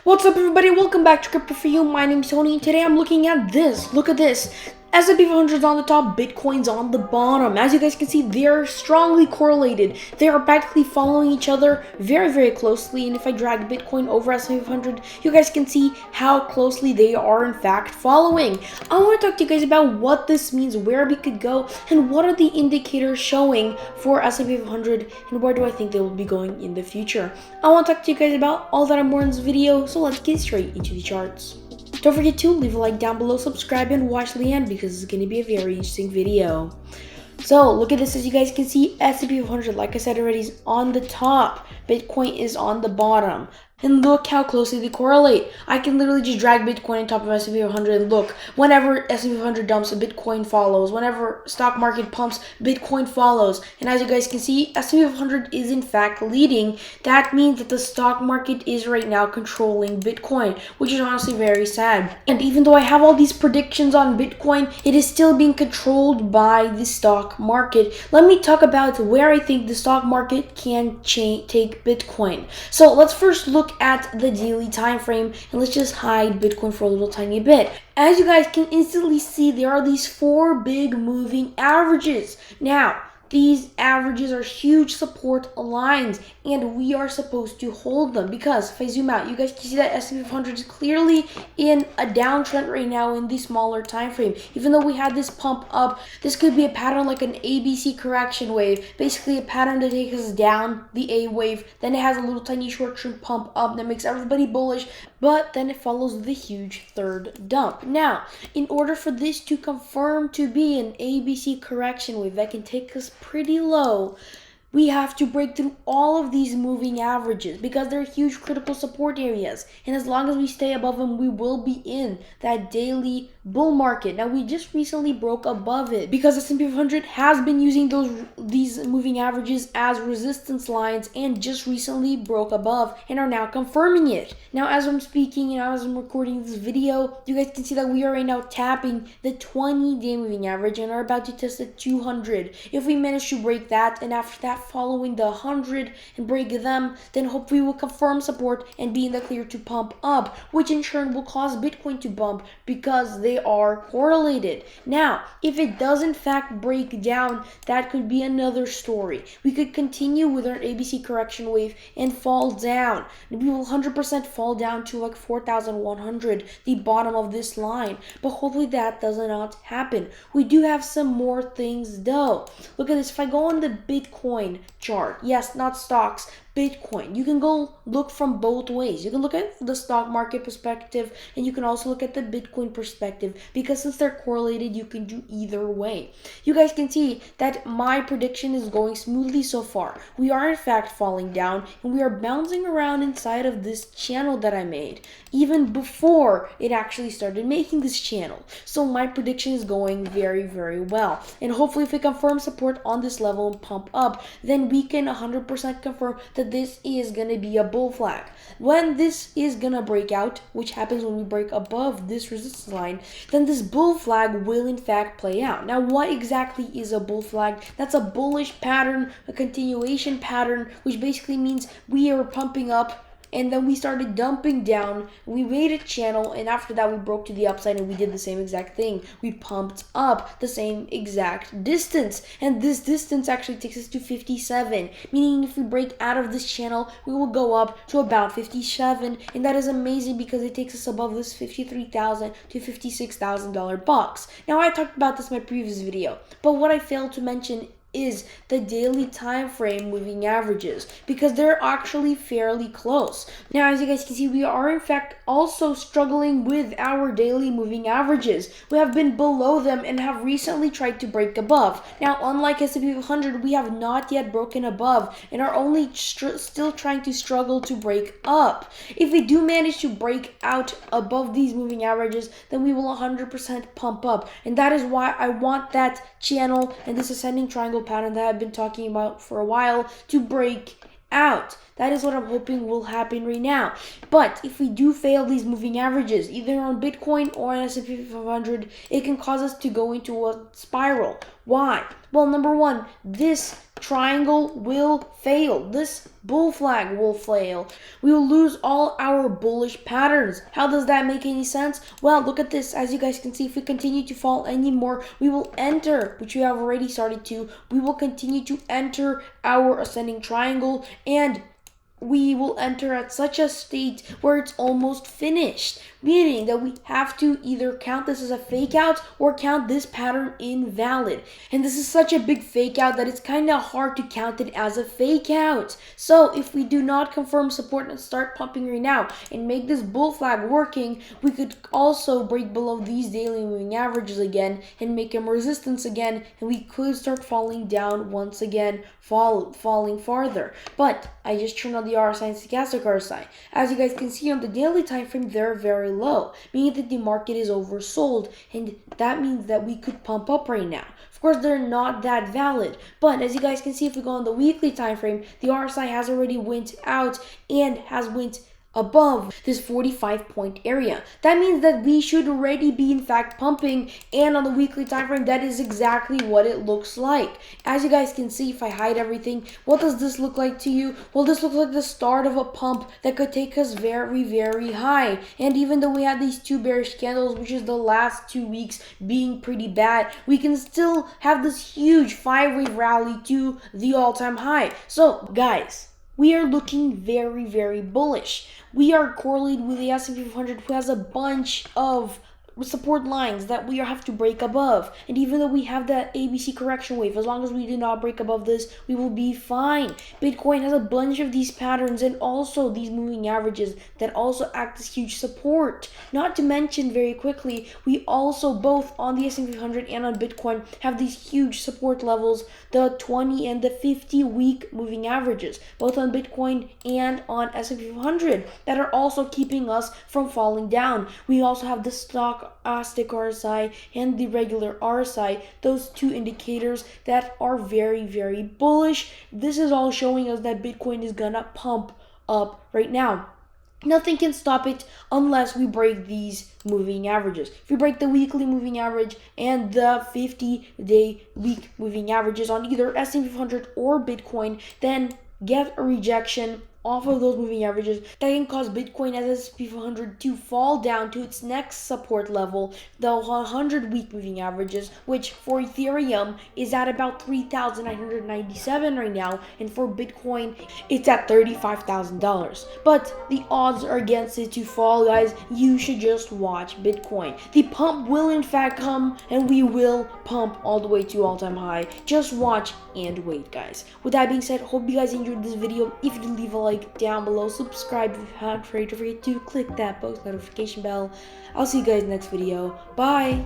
What's up, everybody? Welcome back to Crypto For You. My name is Tony, and today I'm looking at this. Look at this. S&P 500 is on the top, Bitcoin's on the bottom. As you guys can see, they're strongly correlated. They are practically following each other very, very closely. And if I drag Bitcoin over S&P 500, you guys can see how closely they are in fact following. I want to talk to you guys about what this means, where we could go, and what are the indicators showing for S&P 500, and where do I think they will be going in the future. I want to talk to you guys about all that and more in this video, so let's get straight into the charts. Don't forget to leave a like down below, subscribe, and watch the end because it's going to be a very interesting video. So look at this. As you guys can see, S&P 500, like I said already, is on the top. Bitcoin is on the bottom. And look how closely they correlate. I can literally just drag Bitcoin on top of S&P 500 and look. Whenever S&P 500 dumps, Bitcoin follows. Whenever stock market pumps, Bitcoin follows. And as you guys can see, S&P 500 is in fact leading. That means that the stock market is right now controlling Bitcoin, which is honestly very sad. And even though I have all these predictions on Bitcoin, it is still being controlled by the stock market. Let me talk about where I think the stock market can take Bitcoin. So let's first look at the daily time frame, and let's just hide Bitcoin for a little tiny bit. As you guys can instantly see, there are these four big moving averages. Now, these averages are huge support lines, and we are supposed to hold them because if I zoom out, you guys can see that S&P 500 is clearly in a downtrend right now in the smaller time frame. Even though we had this pump up, this could be a pattern like an ABC correction wave, basically a pattern that takes us down the A wave, then it has a little tiny short-term pump up that makes everybody bullish, but then it follows the huge third dump. Now, in order for this to confirm to be an ABC correction wave that can take us pretty low, we have to break through all of these moving averages because they're huge critical support areas. And as long as we stay above them, we will be in that daily bull market. Now, we just recently broke above it because S&P 500 has been using these moving averages as resistance lines and just recently broke above and are now confirming it. Now, as I'm speaking and as I'm recording this video, you guys can see that we are right now tapping the 20-day moving average and are about to test the 200. If we manage to break that, and after that following the 100 and break them, then hopefully we'll confirm support and be in the clear to pump up, which in turn will cause Bitcoin to bump because they are correlated. Now, if it does in fact break down, that could be another story. We could continue with our ABC correction wave and fall down. We will 100% fall down to like 4,100, the bottom of this line, but hopefully that does not happen. We do have some more things though. Look at this. If I go on the Bitcoin chart, yes, not stocks, Bitcoin, you can go look from both ways. You can look at the stock market perspective and you can also look at the Bitcoin perspective because since they're correlated, you can do either way. You guys can see that my prediction is going smoothly so far. We are in fact falling down and we are bouncing around inside of this channel that I made even before it actually started making this channel. So my prediction is going very, very well. And hopefully if we confirm support on this level and pump up, then we can 100% confirm that this is going to be a bull flag. When this is going to break out, which happens when we break above this resistance line, then this bull flag will in fact play out. Now, what exactly is a bull flag? That's a bullish pattern, a continuation pattern, which basically means we are pumping up and then we started dumping down. We made a channel, and after that we broke to the upside and we did the same exact thing. We pumped up the same exact distance, and this distance actually takes us to 57, meaning if we break out of this channel, we will go up to about 57, and that is amazing because it takes us above this $53,000 to $56,000 box. Now, I talked about this in my previous video, but what I failed to mention is the daily time frame moving averages because they're actually fairly close. Now, as you guys can see, we are in fact also struggling with our daily moving averages. We have been below them and have recently tried to break above. Now, unlike S&P 500, we have not yet broken above and are only still trying to struggle to break up. If we do manage to break out above these moving averages, then we will 100% pump up, and that is why I want that channel and this ascending triangle pattern that I've been talking about for a while to break out. That is what I'm hoping will happen right now. But if we do fail these moving averages, either on Bitcoin or on S&P 500, it can cause us to go into a spiral Why? Well, number one, this triangle will fail. This bull flag will fail. We will lose all our bullish patterns. How does that make any sense? Well, look at this. As you guys can see, if we continue to fall anymore, we will enter, which we have already started to, we will continue to enter our ascending triangle, and we will enter at such a state where it's almost finished, meaning that we have to either count this as a fake out or count this pattern invalid. And this is such a big fake out that it's kind of hard to count it as a fake out. So if we do not confirm support and start pumping right now and make this bull flag working, we could also break below these daily moving averages again and make them resistance again, and we could start falling down once again, falling farther. But I just turned on the RSI and stochastic RSI. As you guys can see on the daily time frame, they're very low, meaning that the market is oversold, and that means that we could pump up right now. Of course, they're not that valid, but as you guys can see, if we go on the weekly time frame, the RSI has already went out and has went above this 45-point area. That means that we should already be in fact pumping, and on the weekly time frame, that is exactly what it looks like. As you guys can see, if I hide everything, what does this look like to you? Well, this looks like the start of a pump that could take us very, very high. And even though we had these two bearish candles, which is the last 2 weeks being pretty bad, we can still have this huge 5-wave rally to the all-time high. So guys, we are looking very, very bullish. We are correlated with the S&P 500, who has a bunch of support lines that we have to break above. And even though we have that ABC correction wave, as long as we do not break above this, we will be fine. Bitcoin has a bunch of these patterns and also these moving averages that also act as huge support. Not to mention, very quickly, we also both on the S&P 500 and on Bitcoin have these huge support levels, the 20 and the 50-week moving averages, both on Bitcoin and on S&P 500, that are also keeping us from falling down. We also have the stochastic RSI and the regular RSI, those two indicators that are very, very bullish. This is all showing us that Bitcoin is gonna pump up right now. Nothing can stop it unless we break these moving averages. If we break the weekly moving average and the 50-day week moving averages on either S&P 500 or Bitcoin, then get a rejection off of those moving averages that can cause Bitcoin as S&P 500 to fall down to its next support level, the 100-week moving averages, which for Ethereum is at about 3,997 right now, and for Bitcoin it's at $35,000. But the odds are against it to fall, guys. You should just watch Bitcoin. The pump will in fact come, and we will pump all the way to all-time high. Just watch and wait, guys. With that being said, hope you guys enjoyed this video. If you did, leave a like down below, subscribe if you haven't, don't forget to click that post notification bell. I'll see you guys next video. Bye.